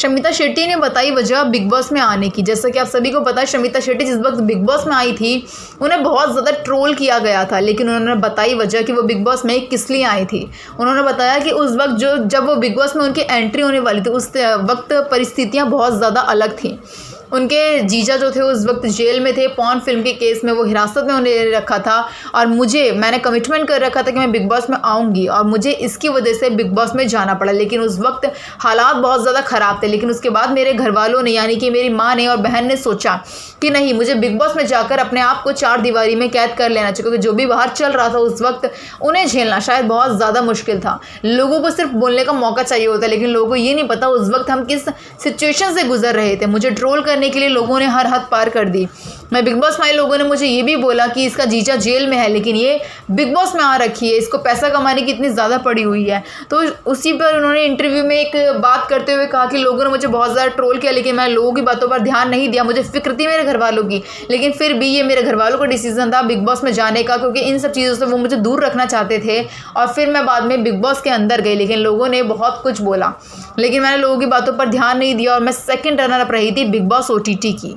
शमिता शेट्टी ने बताई वजह बिग बॉस में आने की। जैसा कि आप सभी को पता है, शमिता शेट्टी जिस वक्त बिग बॉस में आई थी उन्हें बहुत ज़्यादा ट्रोल किया गया था, लेकिन उन्होंने बताई वजह कि वो बिग बॉस में किस लिए आई थी। उन्होंने बताया कि उस वक्त जब वो बिग बॉस में उनकी एंट्री होने वाली थी उस वक्त परिस्थितियाँ बहुत ज़्यादा अलग थी। उनके जीजा जो थे उस वक्त जेल में थे, पॉर्न फिल्म के केस में वो हिरासत में उन्हें रखा था, और मैंने कमिटमेंट कर रखा था कि मैं बिग बॉस में आऊँगी, और मुझे इसकी वजह से बिग बॉस में जाना पड़ा। लेकिन उस वक्त हालात बहुत ज़्यादा ख़राब थे। लेकिन उसके बाद मेरे घर वालों ने, यानी कि मेरी माँ ने और बहन ने सोचा कि नहीं, मुझे बिग बॉस में जाकर अपने आप को 4 दीवारी में कैद कर लेना चाहिए, क्योंकि जो भी बाहर चल रहा था उस वक्त उन्हें झेलना शायद बहुत ज़्यादा मुश्किल था। लोगों को सिर्फ बोलने का मौका चाहिए होता, लेकिन लोगों को ये नहीं पता उस वक्त हम किस सिचुएशन से गुजर रहे थे। मुझे ट्रोल करने के लिए लोगों ने हर हद पार कर दी। मैं बिग बॉस में आए, लोगों ने मुझे ये भी बोला कि इसका जीजा जेल में है, लेकिन ये बिग बॉस में आ रखी है, इसको पैसा कमाने की इतनी ज़्यादा पड़ी हुई है। तो उसी पर उन्होंने इंटरव्यू में एक बात करते हुए कहा कि लोगों ने मुझे बहुत ज़्यादा ट्रोल किया, लेकिन मैं लोगों की बातों पर ध्यान नहीं दिया। मुझे फिक्र थी मेरे घर वालों की, लेकिन फिर भी ये मेरे घर वालों का डिसीजन था बिग बॉस में जाने का, क्योंकि इन सब चीज़ों से वो मुझे दूर रखना चाहते थे। और फिर मैं बाद में बिग बॉस के अंदर गई, लेकिन लोगों ने बहुत कुछ बोला, लेकिन मैंने लोगों की बातों पर ध्यान नहीं दिया और मैं सेकंड रनर अप रही थी बिग बॉस OTT की।